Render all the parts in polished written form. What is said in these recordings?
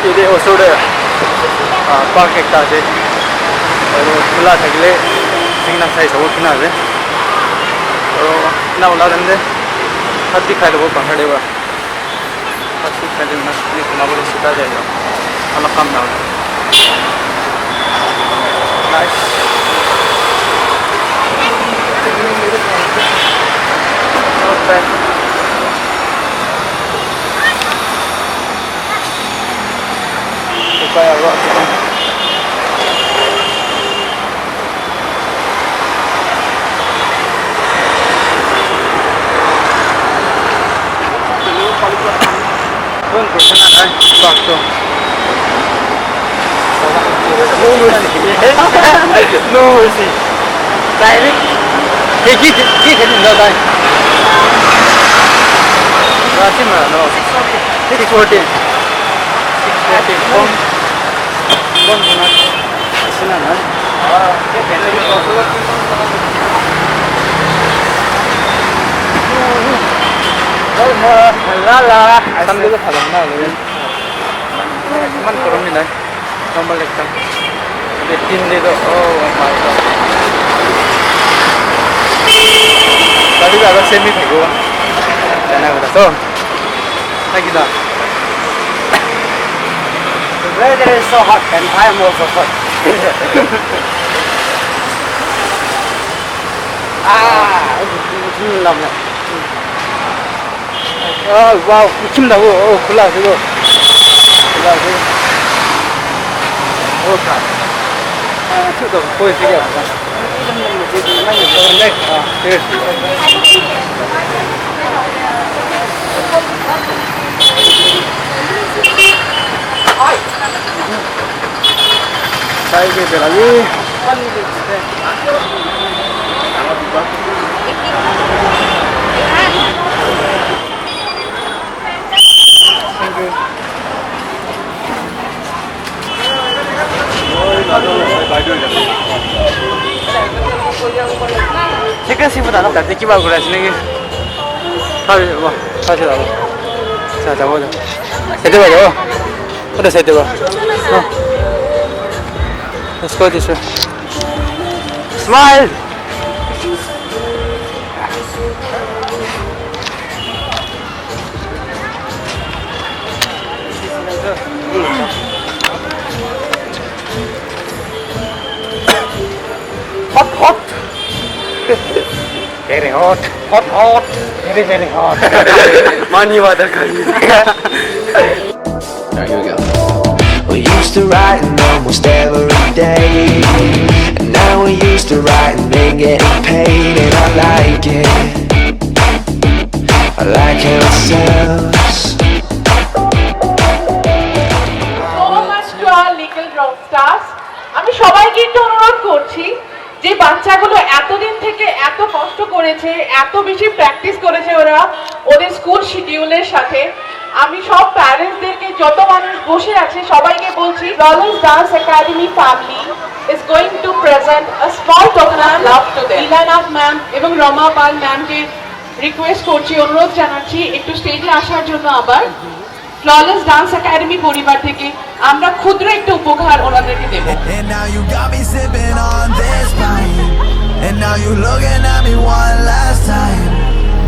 이제 오소래 park एक ताजे और खुला थकले सिंगना साइज हो किना है तो ना उला रंदे हत्ती खाए वो पकड़े हुआ हत्ती खाए ना ना बोले सीधा जाएगा अलग काम ना हो nice kayak apa pun pesanan waktu no sih direct kita tidak tahu masih mana no 640 Bon guna sina na la sambil tu kalau na le man korom ni na normal ekta de tin de to oh my god tadi ada semi thego jana kota to lagi da The weather is so hot and I am also hot. lovely. Oh wow, kimda wo? Oh, khula है वो. Khula है. Oh God. Itu तो कोई फिर क्या? Saya gitu lagi. Chicken seafood ada tak? Tiga bagus sini ni. Tahu, wah, tahu tak? Saya tahu dah. Saya tahu dah. Ada saya tahu. Let's go this way. Smile. Hot, hot. Very hot. Hot, hot. Very, very hot. Money water kali. Now here we go. We used to write almost every day, and now we used to write and then getting paid, and I like it. I like how it sounds. So much to our little rock stars. আমি সবাইকে একটু অনুরোধ করছি যে বাচ্চাগুলো এতদিন থেকে এত কষ্ট করেছে, এত বেশি প্র্যাকটিস করেছে ওরা ওদের স্কুল শিডিউলের সাথে। আমি সব প্যারেন্টসদেরকে যত মানুষ বসে আছে সবাইকে বলছি Flawless Dance Academy family is going to present a small token of love to them. Ilanath ma'am এবং রমা পাল ম্যামকে রিকোয়েস্ট করছি, অনুরোধ জানাচ্ছি একটু স্টেজে আসার জন্য। আবার Flawless Dance Academy পরিবার থেকে আমরা ক্ষুদ্র একটা উপহার ওনাদেরকে দেব। And now you got me sipping on this wine, and now you looking at me one last time,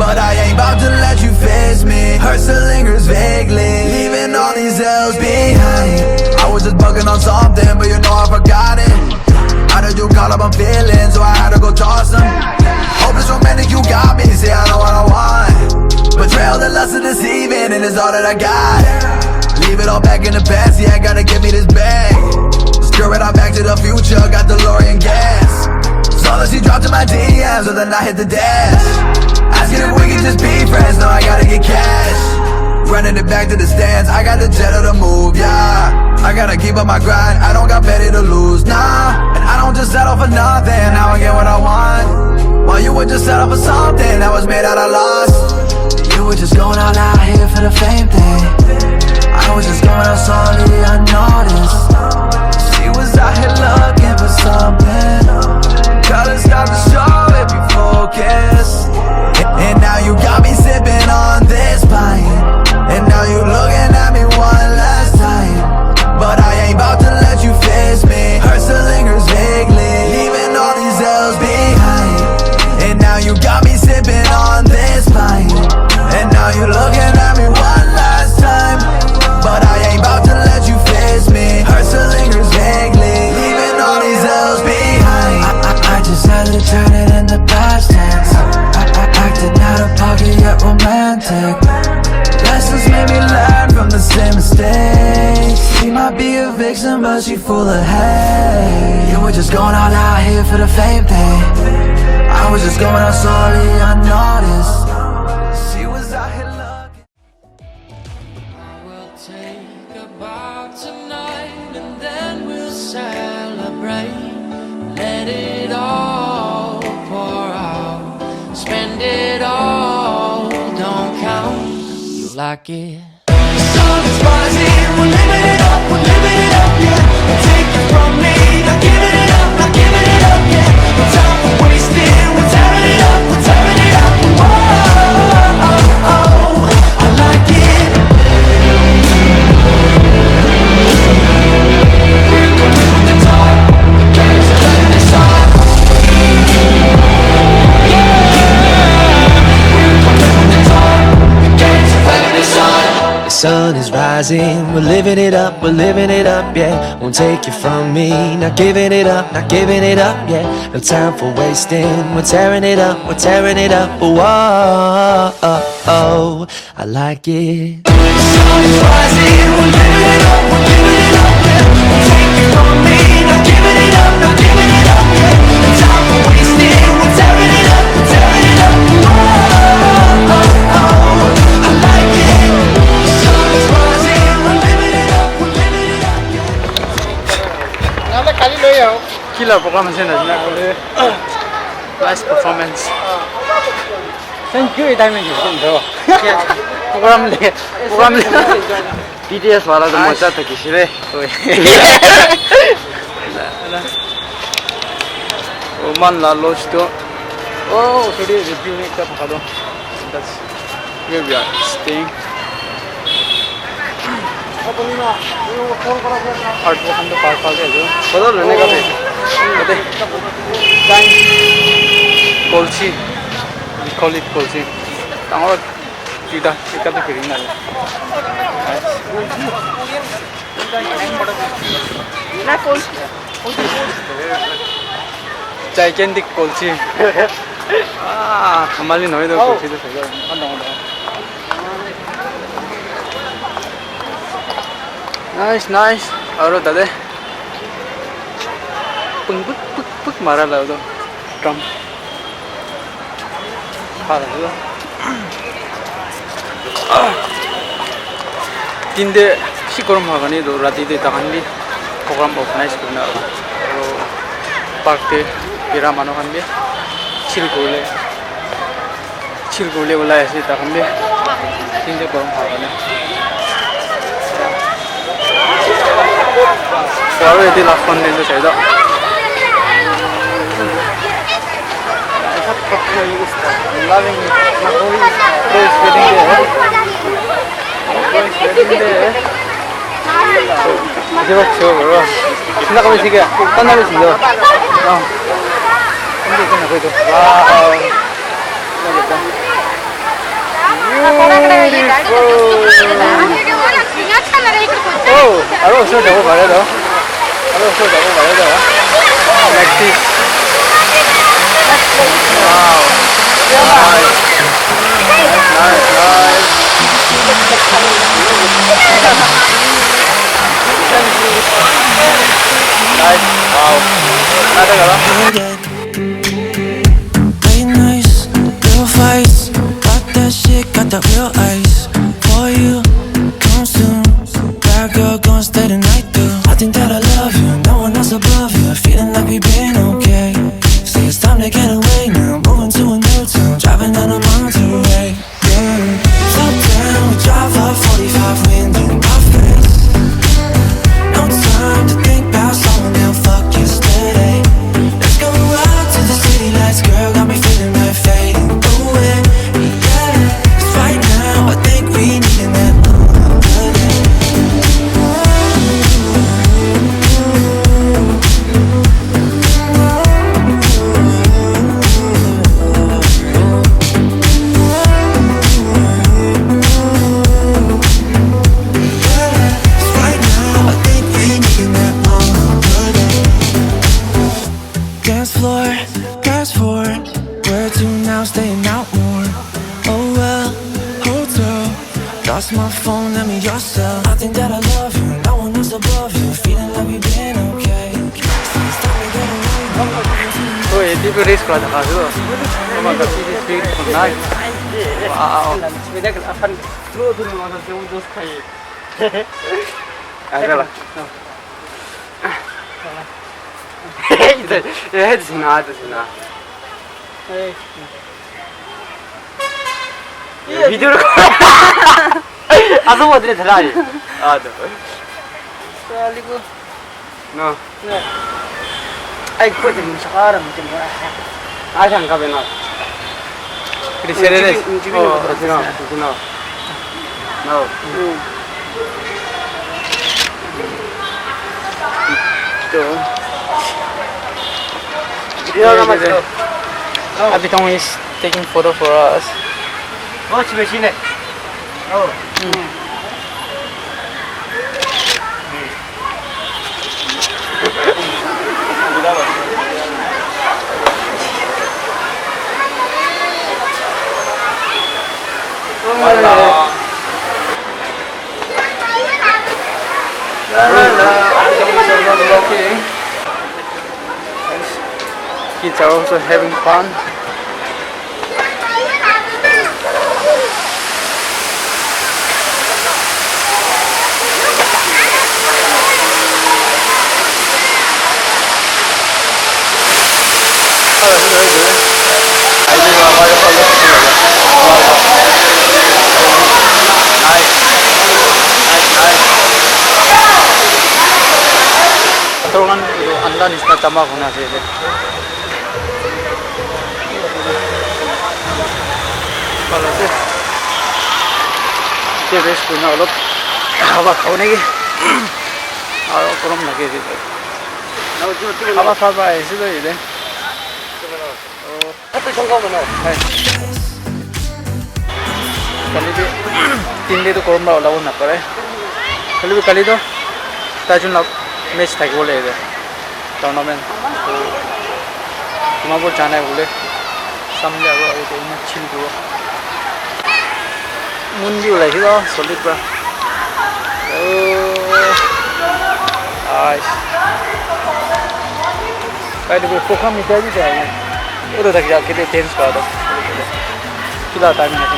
but I ain't about to let you face me. Hurt still lingers vaguely, leaving all these L's behind. I was just bugging on something, but you know I forgot it. How did you call up my feelings, so I had to go toss them. Hopeless romantic, you got me, say I know what I want. Betrayal, the lust of deceiving, and it's all that I got. Leave it all back in the past, yeah, I gotta give me this bag. Screw it all back to the future, got DeLorean gas. Saw that she dropped in my DMs, so then I hit the dash. Asking if we can just be friends, no, I gotta get cash. Running it back to the stands, I got the jet of the move, yeah. I gotta keep up my grind, I don't got petty to lose, nah. And I don't just settle for nothing, now I get what I want. While you would just settle for something that was made out of loss. You were just going all out here for the fame thing. I was just going out slowly, unnoticed. She was out here looking for something. Colors start to show if you focus. And now you got me sipping on this wine, and now you looking at me one last time, vixen, but she full of hate. You were just going all out here for the fame thing. I was just going out slowly, unnoticed. She was out here looking. We'll take a bow tonight and then we'll celebrate. Let it all pour out. Spend it all, don't count. You like it? The sun is rising, we're living it up, yeah. Take it from me, not giving it up, not giving it up, yeah. No time for wasting, we're tearing it up, we're tearing it up. Whoa, oh, oh, I like it. We're coming from the top, there's a light in the sun. We're coming from the top, there's a light in the sun. The sun is rising, we're living it up, yeah. Won't take it from me, not giving it up, not giving it up, yeah. No time for wasting, we're tearing it up, we're tearing it up. Oh, oh, oh, oh, I like it. The sun is rising, we're living it up, yeah. Won't take it from me, not giving it up, not giving it up, yeah. No time for wasting, we're tearing it up, we're tearing it up. Oh, oh, oh, I like it. The sun is rising, we're living it up, yeah. Killer performance na sila. Nice performance. Thank you itaming gindo. Program le. BTS वाला तो मजा था किसी ने. Oman la lodge to. Oh, today review ne kya pakado. That's where we are staying. Art work on the park है जो पता रहने का पते टाइम कोल्ची कॉलेज कोल्ची तांगोर चीटा चिका तो फिरिंग ना ना कोल्ची gigantic कोल्ची हमारी नॉइस तो कोल्ची तो सही है Nice, nice. Auro dade. Pung puk puk puk mara la do. Drum. Para do. Tinde si korom hagani do rati de takanbi program organize kurna. Auro park te pira mano kanbi chill gole wala aise takanbi tinde korom hagani. So already last one in the side. I'm loving my boys wedding there. Boys wedding there. This was so bro. Sina kami sige. Tan namin siyo. No. Hindi ko na pwede. Wow. Oh, aro so jabo bare do. Next is. Wow. Nice. Nice. Wow. Nada gala. Late nights, real fights, got that shit, got that real ice. For you, come soon. Bad girl gon' stay the night through. I think that I love you, no one else above you. Feeling like we've been okay. Say it's time to get away now. Moving to a new town, driving down a Monterey. Yeah. Slow down, we drive up 45 wind in my face. No time to think about someone else. Fuck yesterday. Let's go out to the city lights, girl. Got me feeling right, fading away. Yeah. 'Cause right now I think we need that. above you, feeling like we've been okay. Since then we got away. तो यति पो race करा दिखा दो तो मतलब सीधी speed करना wow अगला ये सुना video 아서 뭐 들에 들어야 아, 네. Kaligo. No. Ay, ko din sa karam din ba. 아, 잠깐만 나. 그리 세레레. no. No. 또. Abitong is taking photo for us. 집에 지내. Kids are also having fun. Terungan itu anda nisna tambah guna saja. Kalau sih bes punya olot hava kau nih, ayo korom lagi sih. Hava hava itu tuh ini. Tapi sangkau mana? Kali itu tinggi itu korom lah lawan apa ya? Kali itu tajun lah. Match था बोले इधर tournament तो तुम्हारे को जाना है बोले सामने आगे आगे तो इन्हें चिल करो मुंडी उलाई थी तो सॉलिड बा आइस पहले वो पोखा मिटा भी जाएगा उधर तक जाके टेंस कर दो किला टाइम नहीं